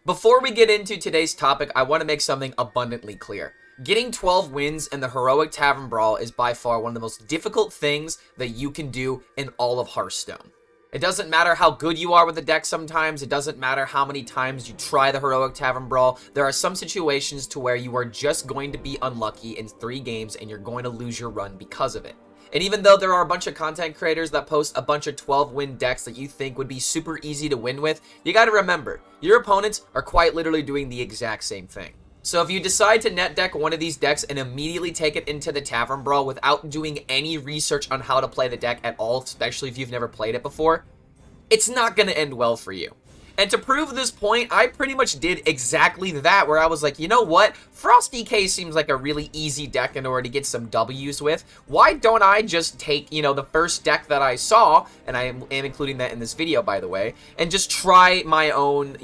Before we get into today's topic, I want to make something abundantly clear. Getting 12 wins in the Heroic Tavern Brawl is by far one of the most difficult things that you can do in all of Hearthstone. It doesn't matter how good you are with the deck sometimes, it doesn't matter how many times you try the Heroic Tavern Brawl, there are some situations to where you are just going to be unlucky in 3 games and you're going to lose your run because of it. And even though there are a bunch of content creators that post a bunch of 12-win decks that you think would be super easy to win with, you gotta remember, your opponents are quite literally doing the exact same thing. So if you decide to net deck one of these decks and immediately take it into the Tavern Brawl without doing any research on how to play the deck at all, especially if you've never played it before, it's not gonna end well for you. And to prove this point, I pretty much did exactly that, where I was like, you know what? Frost DK seems like a really easy deck in order to get some W's with. Why don't I just take, the first deck that I saw, and I am including that in this video, by the way, and just try my own,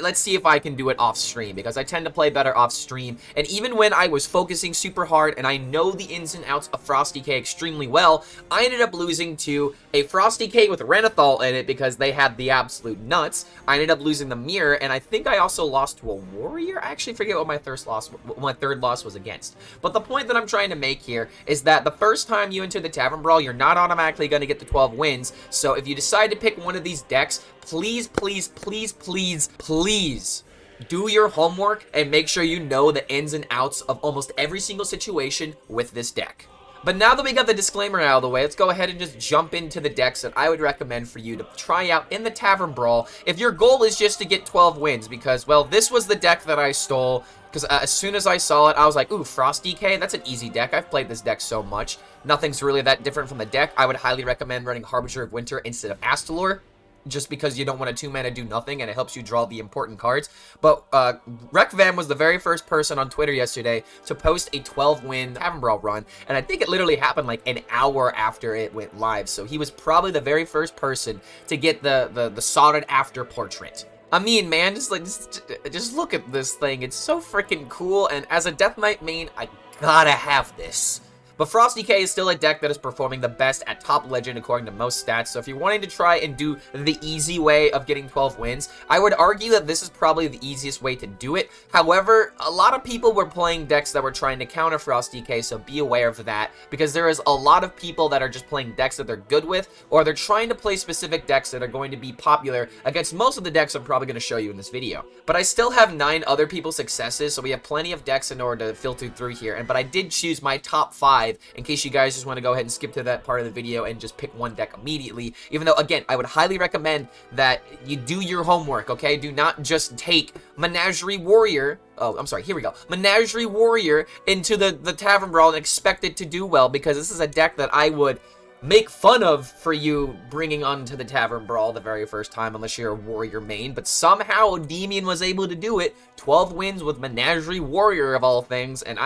let's see if I can do it off stream, because I tend to play better off stream. And even when I was focusing super hard, and I know the ins and outs of Frost DK extremely well, I ended up losing to a Frost DK with Renathal in it because they had the absolute nuts. I ended up losing the mirror, and I think I also lost to a warrior. I actually forget what my third loss was against. But the point that I'm trying to make here is that the first time you enter the Tavern Brawl, you're not automatically going to get the 12 wins. So if you decide to pick one of these decks, please, please, please, please, please do your homework and make sure you know the ins and outs of almost every single situation with this deck. But now that we got the disclaimer out of the way, let's go ahead and just jump into the decks that I would recommend for you to try out in the Tavern Brawl if your goal is just to get 12 wins, because, well, this was the deck that I stole, because as soon as I saw it, I was like, ooh, Frost DK, that's an easy deck. I've played this deck so much. Nothing's really that different from the deck. I would highly recommend running Harbinger of Winter instead of Astalor, just because you don't want a 2-mana do nothing and it helps you draw the important cards. But Reqvam was the very first person on Twitter yesterday to post a 12-win Tavern Brawl run, and I think it literally happened like an hour after it went live, so he was probably the very first person to get the sought after portrait. I mean, man, just look at this thing. It's so freaking cool, and as a Death Knight main, I gotta have this. But Frost DK is still a deck that is performing the best at top legend according to most stats, so if you're wanting to try and do the easy way of getting 12 wins, I would argue that this is probably the easiest way to do it. However, a lot of people were playing decks that were trying to counter Frost DK, so be aware of that, because there is a lot of people that are just playing decks that they're good with, or they're trying to play specific decks that are going to be popular against most of the decks I'm probably going to show you in this video. But I still have 9 other people's successes, so we have plenty of decks in order to filter through here, but I did choose my top 5 in case you guys just want to go ahead and skip to that part of the video and just pick one deck immediately, even though, again, I would highly recommend that you do your homework, okay? Do not just take Menagerie Warrior, Menagerie Warrior into the Tavern Brawl and expect it to do well, because this is a deck that I would make fun of for you bringing onto the Tavern Brawl the very first time, unless you're a Warrior main, but somehow Odemian was able to do it. 12 wins with Menagerie Warrior of all things, and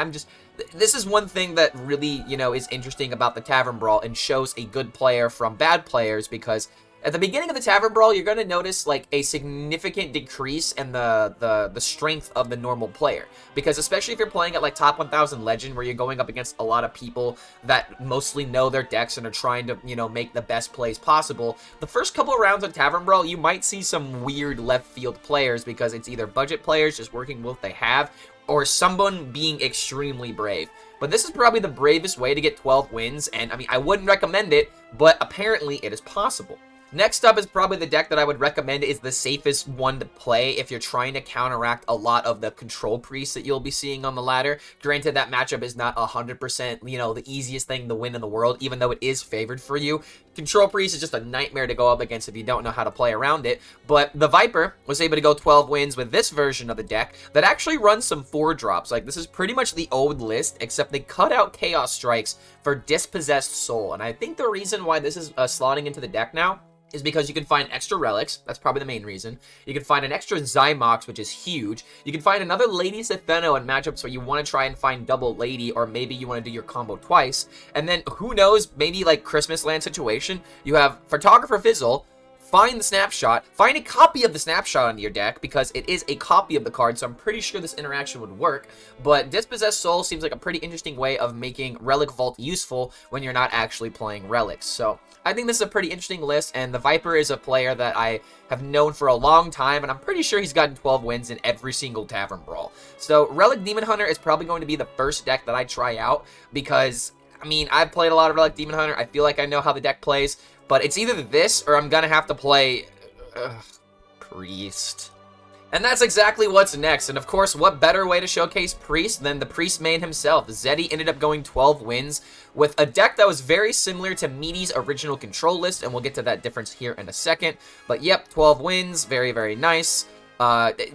this is one thing that really, is interesting about the Tavern Brawl and shows a good player from bad players, because at the beginning of the Tavern Brawl, you're going to notice, like, a significant decrease in the strength of the normal player. Because especially if you're playing at, like, top 1000 Legend, where you're going up against a lot of people that mostly know their decks and are trying to, make the best plays possible, the first couple of rounds of Tavern Brawl, you might see some weird left field players, because it's either budget players just working with what they have, or someone being extremely brave. But this is probably the bravest way to get 12 wins, and, I wouldn't recommend it, but apparently it is possible. Next up is probably the deck that I would recommend is the safest one to play if you're trying to counteract a lot of the control priests that you'll be seeing on the ladder. Granted, that matchup is not 100%, the easiest thing to win in the world, even though it is favored for you. Control priest is just a nightmare to go up against if you don't know how to play around it. But the Viper was able to go 12 wins with this version of the deck that actually runs some 4-drops. Like, this is pretty much the old list, except they cut out Chaos Strikes for Dispossessed Soul. And I think the reason why this is slotting into the deck now is because you can find extra relics. That's probably the main reason. You can find an extra Zymox, which is huge. You can find another Lady Setheno in matchups where you want to try and find double Lady, or maybe you want to do your combo twice. And then, who knows, maybe like Christmas Land situation, you have Photographer Fizzle, find the snapshot, find a copy of the snapshot on your deck, because it is a copy of the card, so I'm pretty sure this interaction would work. But Dispossessed Soul seems like a pretty interesting way of making Relic Vault useful when you're not actually playing relics. So I think this is a pretty interesting list, and the Viper is a player that I have known for a long time, and I'm pretty sure he's gotten 12 wins in every single Tavern Brawl. So Relic Demon Hunter is probably going to be the first deck that I try out, because, I mean, I've played a lot of Relic Demon Hunter. I feel like I know how the deck plays, but it's either this or I'm going to have to play Priest. And that's exactly what's next, and of course, what better way to showcase Priest than the Priest main himself. Zeddy ended up going 12 wins with a deck that was very similar to Meaty's original control list, and we'll get to that difference here in a second. But yep, 12 wins, very, very nice.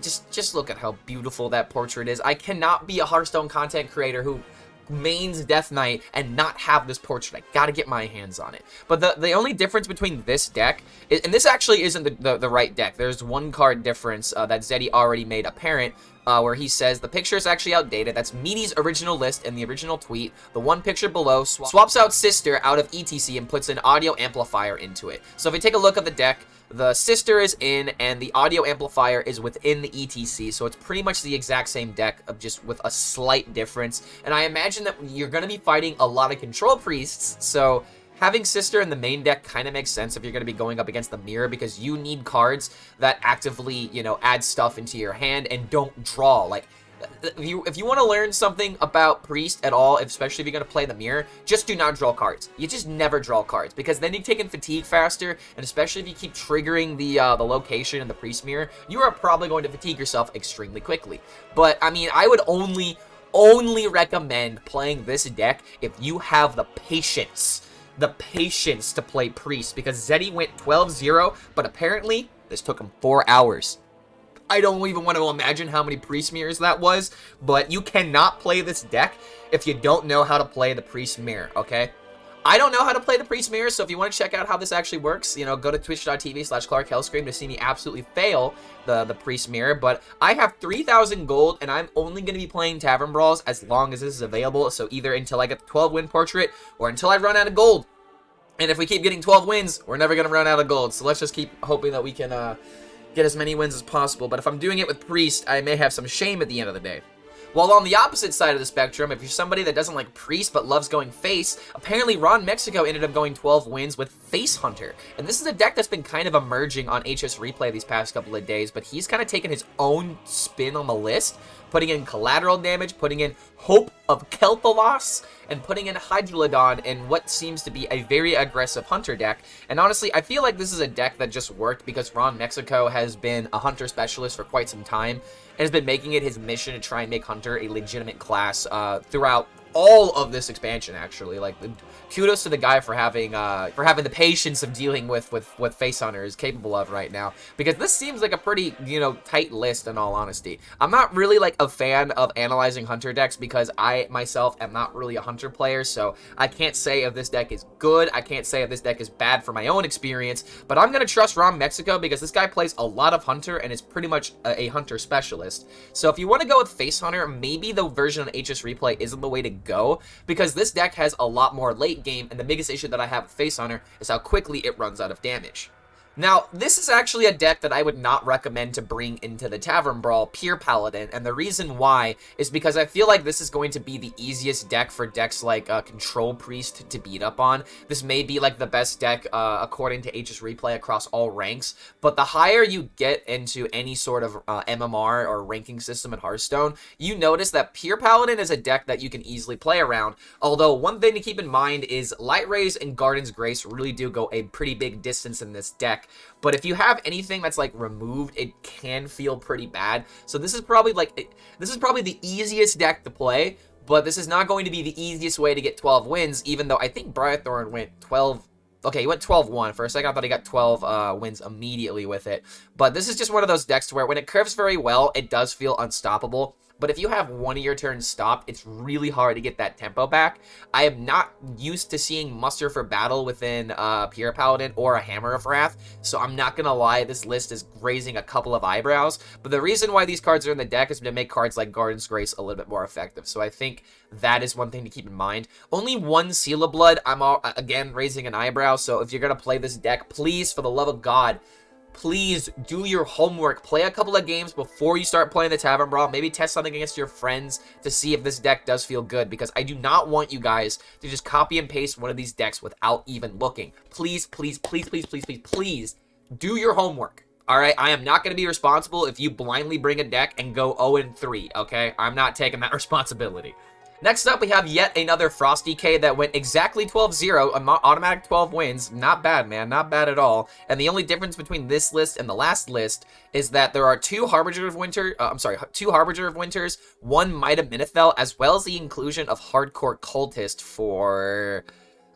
Just look at how beautiful that portrait is. I cannot be a Hearthstone content creator who mains Death Knight and not have this portrait. I gotta get my hands on it. But the only difference between this deck, and this actually isn't the right deck. There's one card difference that Zeddy already made apparent, where he says the picture is actually outdated. That's Meaty's original list in the original tweet. The one picture below swaps out Sister out of ETC and puts an audio amplifier into it. So if we take a look at the deck, the Sister is in, and the audio amplifier is within the ETC, so it's pretty much the exact same deck, of just with a slight difference. And I imagine that you're going to be fighting a lot of control priests, so having Sister in the main deck kind of makes sense if you're going to be going up against the mirror, because you need cards that actively, you know, add stuff into your hand and don't draw. Like, if you want to learn something about Priest at all, especially if you're going to play the mirror, just do not draw cards. You just never draw cards, because then you take in fatigue faster, and especially if you keep triggering the location in the Priest mirror, you are probably going to fatigue yourself extremely quickly. But, I mean, I would only recommend playing this deck if you have the patience to play Priest, because Zeddy went 12-0, but apparently this took him 4 hours. I don't even want to imagine how many Priest mirrors that was, but you cannot play this deck if you don't know how to play the Priest mirror, okay? I don't know how to play the Priest mirror, so if you want to check out how this actually works, you know, go to twitch.tv/ClarkHellScream to see me absolutely fail the Priest mirror. But I have 3,000 gold, and I'm only going to be playing Tavern Brawls as long as this is available, so either until I get the 12-win portrait or until I run out of gold. And if we keep getting 12 wins, we're never going to run out of gold, so let's just keep hoping that we can get as many wins as possible. But if I'm doing it with Priest, I may have some shame at the end of the day. While on the opposite side of the spectrum, if you're somebody that doesn't like Priest but loves going Face, apparently RonMexico ended up going 12 wins with Face Hunter. And this is a deck that's been kind of emerging on HS Replay these past couple of days, but he's kind of taken his own spin on the list, putting in collateral damage, putting in Hope of Kel'Thuzad, and putting in Hydrolodon in what seems to be a very aggressive Hunter deck. And honestly, I feel like this is a deck that just worked because RonMexico has been a Hunter specialist for quite some time, and has been making it his mission to try and make Hunter a legitimate class throughout all of this expansion, actually. Like, kudos to the guy for having the patience of dealing with what Face Hunter is capable of right now, because this seems like a pretty, you know, tight list in all honesty. I'm not really like a fan of analyzing Hunter decks because I myself am not really a Hunter player, so I can't say if this deck is good, I can't say if this deck is bad for my own experience, but I'm gonna trust RonMexico because this guy plays a lot of Hunter and is pretty much a Hunter specialist. So if you want to go with Face Hunter, maybe the version on HS Replay isn't the way to go, because this deck has a lot more late game, and the biggest issue that I have with Face Hunter is how quickly it runs out of damage. Now, this is actually a deck that I would not recommend to bring into the Tavern Brawl Pure Paladin, and the reason why is because I feel like this is going to be the easiest deck for decks like Control Priest to beat up on. This may be like the best deck according to HS Replay across all ranks, but the higher you get into any sort of MMR or ranking system in Hearthstone, you notice that Pure Paladin is a deck that you can easily play around, although one thing to keep in mind is Light Rays and Garden's Grace really do go a pretty big distance in this deck. But if you have anything that's like removed, it can feel pretty bad. So this is probably the easiest deck to play, but this is not going to be the easiest way to get 12 wins, even though I think Briarthorn went 12. Okay, he went 12-1. For a second, I thought he got 12 wins immediately with it. But this is just one of those decks to where when it curves very well, it does feel unstoppable. but if you have one of your turns stopped, it's really hard to get that tempo back. I am not used to seeing Muster for Battle within Pure Paladin or a Hammer of Wrath, so I'm not gonna lie, this list is raising a couple of eyebrows, but the reason why these cards are in the deck is to make cards like Garden's Grace a little bit more effective, so I think that is one thing to keep in mind. Only one Seal of Blood, I'm again raising an eyebrow, so if you're gonna play this deck, please, for the love of God, please do your homework. Play a couple of games before you start playing the Tavern Brawl. Maybe test something against your friends to see if this deck does feel good, because I do not want you guys to just copy and paste one of these decks without even looking. Please, please, please, please, please, please, please do your homework. All right, I am not going to be responsible if you blindly bring a deck and go 0-3, okay? I'm not taking that responsibility. Next up, we have yet another Frosty K that went exactly 12-0, automatic 12 wins. Not bad, man. Not bad at all. And the only difference between this list and the last list is that there are two Harbinger of Winters, one Might of Minithel, as well as the inclusion of Hardcore Cultist for...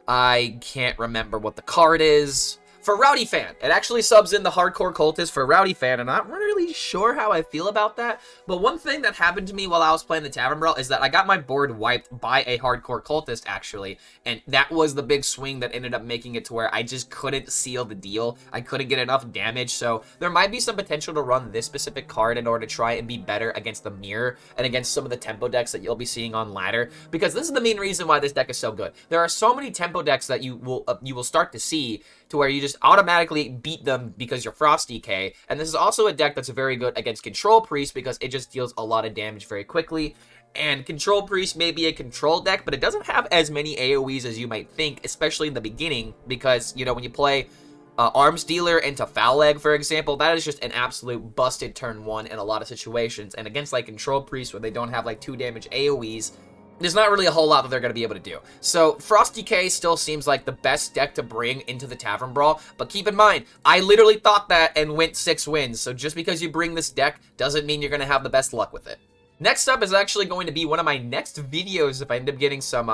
I can't remember what the card is. For Rowdy Fan. It actually subs in the Hardcore Cultist for Rowdy Fan, and I'm not really sure how I feel about that. But one thing that happened to me while I was playing the Tavern Brawl is that I got my board wiped by a Hardcore Cultist, actually. And that was the big swing that ended up making it to where I just couldn't seal the deal. I couldn't get enough damage, so there might be some potential to run this specific card in order to try and be better against the Mirror and against some of the tempo decks that you'll be seeing on ladder. Because this is the main reason why this deck is so good. There are so many tempo decks that you will start to see to where you just automatically beat them because you're Frosty K. And this is also a deck that's very good against Control Priest because it just deals a lot of damage very quickly. And Control Priest may be a control deck, but it doesn't have as many AoEs as you might think, especially in the beginning, because, you know, when you play Arms Dealer into Foul Leg, for example, that is just an absolute busted turn 1 in a lot of situations. And against, like, Control Priest, where they don't have, like, 2 damage AoEs, there's not really a whole lot that they're going to be able to do. So Frosty K still seems like the best deck to bring into the Tavern Brawl, but keep in mind, I literally thought that and went 6 wins, so just because you bring this deck doesn't mean you're going to have the best luck with it. Next up is actually going to be one of my next videos if I end up getting some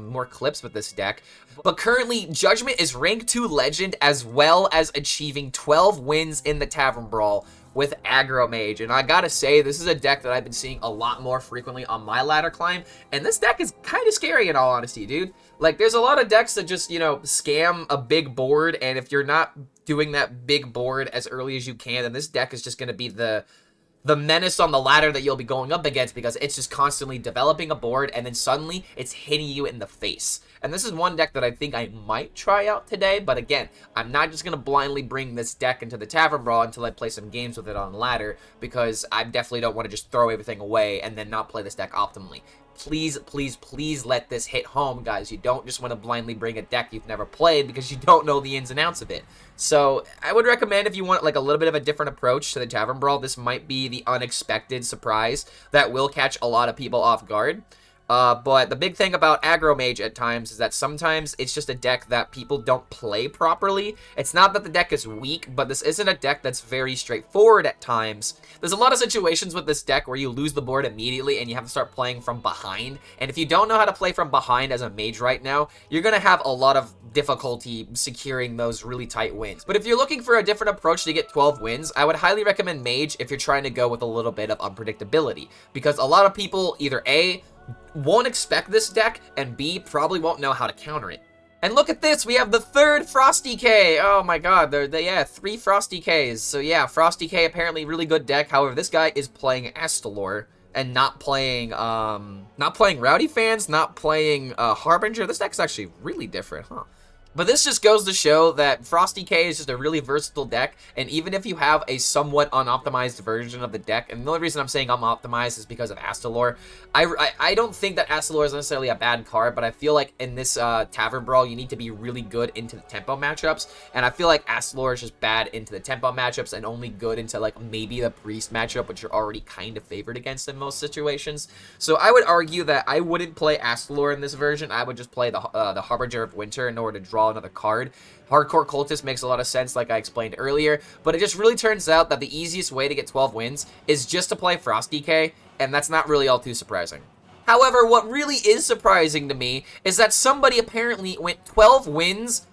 more clips with this deck. But currently, Judgement is rank 2 Legend as well as achieving 12 wins in the Tavern Brawl with Aggro Mage. And I gotta say, this is a deck that I've been seeing a lot more frequently on my ladder climb. And this deck is kind of scary in all honesty, dude. Like, there's a lot of decks that just, you know, scam a big board. And if you're not doing that big board as early as you can, then this deck is just gonna be the menace on the ladder that you'll be going up against because it's just constantly developing a board and then suddenly it's hitting you in the face. And this is one deck that I think I might try out today, but again, I'm not just going to blindly bring this deck into the Tavern Brawl until I play some games with it on ladder because I definitely don't want to just throw everything away and then not play this deck optimally. Please, please, please let this hit home, guys. You don't just want to blindly bring a deck you've never played because you don't know the ins and outs of it. So, I would recommend if you want like a little bit of a different approach to the Tavern Brawl, this might be the unexpected surprise that will catch a lot of people off guard. But the big thing about Aggro Mage at times is that sometimes it's just a deck that people don't play properly. It's not that the deck is weak, but this isn't a deck that's very straightforward at times. There's a lot of situations with this deck where you lose the board immediately and you have to start playing from behind. And if you don't know how to play from behind as a mage right now, you're going to have a lot of difficulty securing those really tight wins. But if you're looking for a different approach to get 12 wins, I would highly recommend Mage if you're trying to go with a little bit of unpredictability. Because a lot of people either A, won't expect this deck, and B, probably won't know how to counter it. And look at this, we have the third Frosty K. Oh my god, yeah, 3 Frosty Ks. So yeah, Frosty K, apparently really good deck. However, this guy is playing Astalor and not playing Rowdy Fans, not playing Harbinger. This deck's actually really different, huh? But this just goes to show that Frosty K is just a really versatile deck, and even if you have a somewhat unoptimized version of the deck, and the only reason I'm saying unoptimized is because of Astalor, I don't think that Astalor is necessarily a bad card, but I feel like in this Tavern Brawl, you need to be really good into the tempo matchups, and I feel like Astalor is just bad into the tempo matchups and only good into, like, maybe the Priest matchup, which you're already kind of favored against in most situations. So I would argue that I wouldn't play Astalor in this version. I would just play the Harbinger of Winter in order to draw another card. Hardcore Cultist makes a lot of sense, like I explained earlier, but it just really turns out that the easiest way to get 12 wins is just to play Frosty K, and that's not really all too surprising. However, what really is surprising to me is that somebody apparently went 12 wins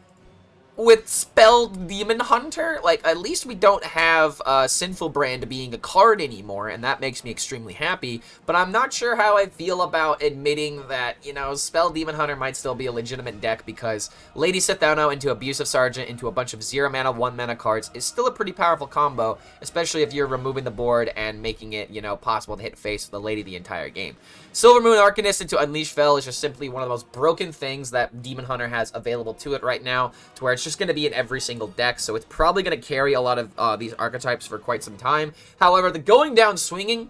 with Spelled Demon Hunter, like, at least we don't have Sinful Brand being a card anymore, and that makes me extremely happy, but I'm not sure how I feel about admitting that, you know, Spelled Demon Hunter might still be a legitimate deck, because Lady Sithano into Abusive Sergeant into a bunch of 0 mana, 1 mana cards is still a pretty powerful combo, especially if you're removing the board and making it, you know, possible to hit face with the Lady the entire game. Silver Moon Arcanist into Unleash Fel is just simply one of the most broken things that Demon Hunter has available to it right now, to where it's just going to be in every single deck, so it's probably going to carry a lot of these archetypes for quite some time. However, the going down swinging,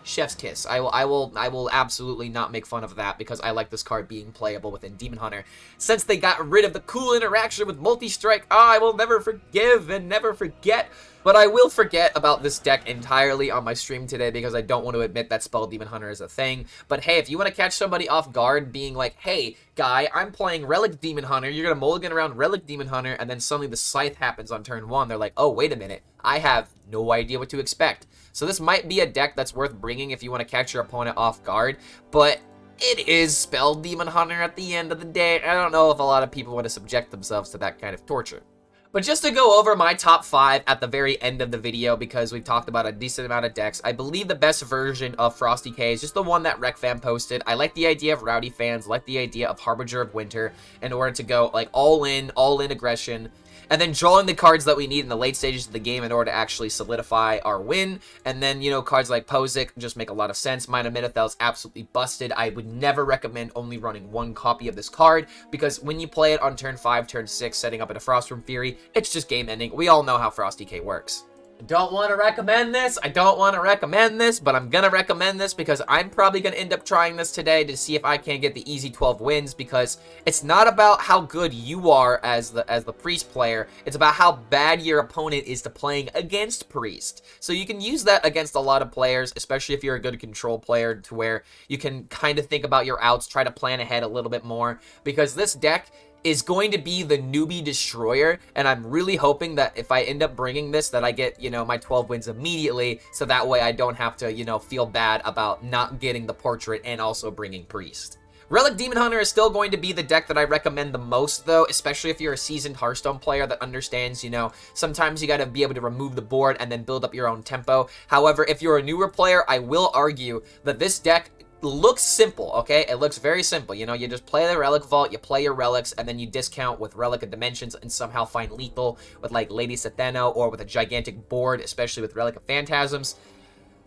chef's kiss. I will absolutely not make fun of that, because I like this card being playable within Demon Hunter. Since they got rid of the cool interaction with multi-strike, I will never forgive and never forget. But I will forget about this deck entirely on my stream today, because I don't want to admit that Spell Demon Hunter is a thing. But hey, if you want to catch somebody off guard being like, hey, guy, I'm playing Relic Demon Hunter, you're going to mulligan around Relic Demon Hunter, and then suddenly the Scythe happens on turn 1, they're like, oh, wait a minute, I have no idea what to expect. So this might be a deck that's worth bringing if you want to catch your opponent off guard, but it is Spell Demon Hunter at the end of the day. I don't know if a lot of people want to subject themselves to that kind of torture. But just to go over my top 5 at the very end of the video, because we've talked about a decent amount of decks, I believe the best version of Frosty K is just the one that Reqvam posted. I like the idea of Rowdy Fans, like the idea of Harbinger of Winter, in order to go like all in aggression, and then drawing the cards that we need in the late stages of the game in order to actually solidify our win. And then, you know, cards like Pozic just make a lot of sense. Mina Minothel's absolutely busted. I would never recommend only running 1 copy of this card, because when you play it on turn 5, turn 6, setting up in a Frostworm Fury, it's just game ending. We all know how Frosty K works. I don't want to recommend this, but I'm gonna recommend this, because I'm probably gonna end up trying this today to see if I can get the easy 12 wins, because it's not about how good you are as the Priest player, it's about how bad your opponent is to playing against Priest. So you can use that against a lot of players, especially if you're a good control player, to where you can kind of think about your outs, try to plan ahead a little bit more, because this deck is going to be the newbie destroyer, and I'm really hoping that if I end up bringing this, that I get, you know, my 12 wins immediately, so that way I don't have to, you know, feel bad about not getting the portrait and also bringing Priest. Relic Demon Hunter is still going to be the deck that I recommend the most, though, especially if you're a seasoned Hearthstone player that understands, you know, sometimes you gotta be able to remove the board and then build up your own tempo. However, if you're a newer player, I will argue that this deck looks simple, okay? It looks very simple. You know, you just play the Relic Vault, you play your relics, and then you discount with Relic of Dimensions and somehow find lethal with, like, Lady Sithano, or with a gigantic board, especially with Relic of Phantasms.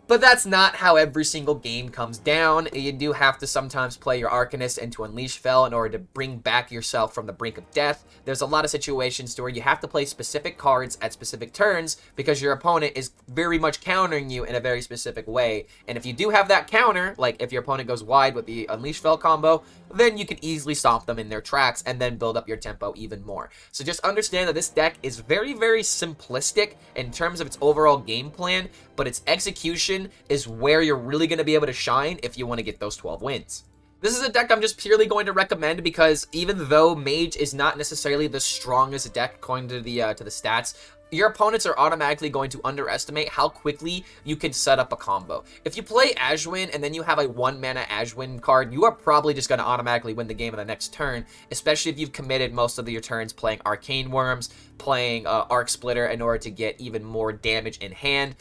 But that's not how every single game comes down. You do have to sometimes play your Arcanist into Unleash Fel in order to bring back yourself from the brink of death. There's a lot of situations to where you have to play specific cards at specific turns, because your opponent is very much countering you in a very specific way. And if you do have that counter, like if your opponent goes wide with the Unleash Fel combo, then you can easily stop them in their tracks and then build up your tempo even more. So just understand that this deck is very, very simplistic in terms of its overall game plan, but its execution is where you're really going to be able to shine if you want to get those 12 wins. This is a deck I'm just purely going to recommend because even though Mage is not necessarily the strongest deck according to the stats, your opponents are automatically going to underestimate how quickly you can set up a combo. If you play Ashwin and then you have a 1-mana Ashwin card, you are probably just going to automatically win the game in the next turn, especially if you've committed most of your turns playing Arcane Worms, playing Arc Splitter in order to get even more damage in hand.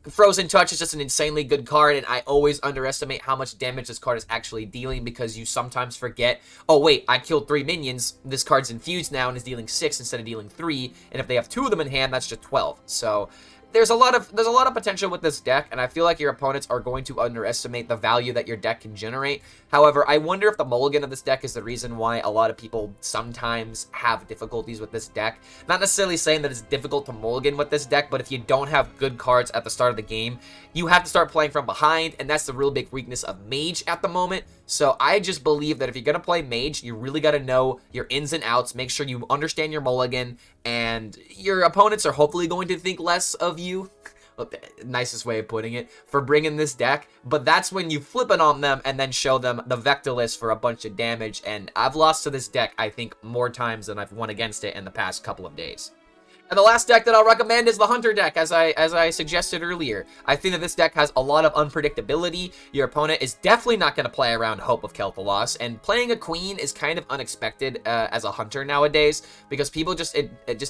Frozen Touch is just an insanely good card, and I always underestimate how much damage this card is actually dealing because you sometimes forget, oh wait, I killed 3 minions, this card's infused now and is dealing 6 instead of dealing 3, and if they have 2 of them in hand, that's just 12. So there's a lot of potential with this deck, and I feel like your opponents are going to underestimate the value that your deck can generate. However, I wonder if the mulligan of this deck is the reason why a lot of people sometimes have difficulties with this deck. Not necessarily saying that it's difficult to mulligan with this deck, but if you don't have good cards at the start of the game, you have to start playing from behind, and that's the real big weakness of Mage at the moment. So I just believe that if you're going to play Mage, you really got to know your ins and outs, make sure you understand your mulligan, and your opponents are hopefully going to think less of you, nicest way of putting it, for bringing this deck, but that's when you flip it on them and then show them the vector list for a bunch of damage, and I've lost to this deck, I think, more times than I've won against it in the past couple of days. And the last deck that I'll recommend is the Hunter deck, as I suggested earlier. I think that this deck has a lot of unpredictability. Your opponent is definitely not going to play around Hope of Kel'Thuzad, and playing a Queen is kind of unexpected as a Hunter nowadays, because people just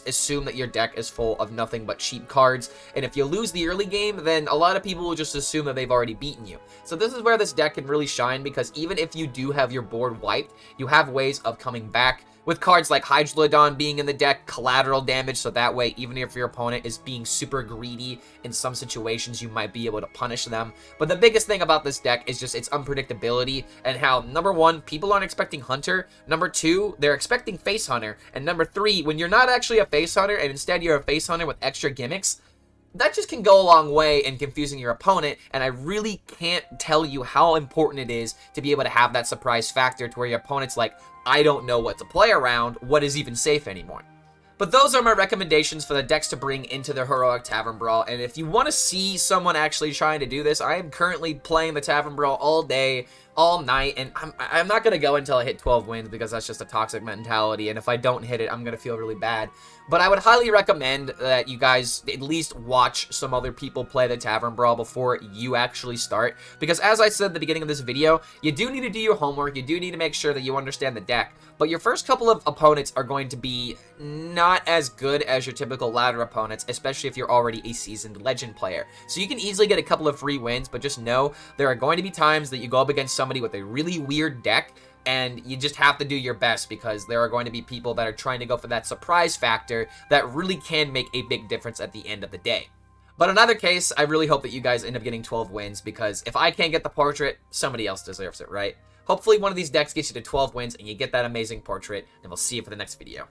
assume that your deck is full of nothing but cheap cards, and if you lose the early game, then a lot of people will just assume that they've already beaten you. So this is where this deck can really shine, because even if you do have your board wiped, you have ways of coming back. With cards like Hydrolodon being in the deck, collateral damage, so that way, even if your opponent is being super greedy in some situations, you might be able to punish them. But the biggest thing about this deck is just its unpredictability, and how, number one, people aren't expecting Hunter, number two, they're expecting Face Hunter, and number three, when you're not actually a Face Hunter, and instead you're a Face Hunter with extra gimmicks, that just can go a long way in confusing your opponent, and I really can't tell you how important it is to be able to have that surprise factor to where your opponent's like, I don't know what to play around, what is even safe anymore. But those are my recommendations for the decks to bring into the Heroic Tavern Brawl, and if you want to see someone actually trying to do this, I am currently playing the Tavern Brawl all day, all night, and I'm not going to go until I hit 12 wins, because that's just a toxic mentality, and if I don't hit it, I'm going to feel really bad. But I would highly recommend that you guys at least watch some other people play the Tavern Brawl before you actually start, because as I said at the beginning of this video, you do need to do your homework, you do need to make sure that you understand the deck, but your first couple of opponents are going to be not as good as your typical ladder opponents, especially if you're already a seasoned Legend player. So you can easily get a couple of free wins, but just know there are going to be times that you go up against somebody with a really weird deck, and you just have to do your best, because there are going to be people that are trying to go for that surprise factor that really can make a big difference at the end of the day. But in either case, I really hope that you guys end up getting 12 wins, because if I can't get the portrait, somebody else deserves it, right? Hopefully one of these decks gets you to 12 wins and you get that amazing portrait, and we'll see you for the next video.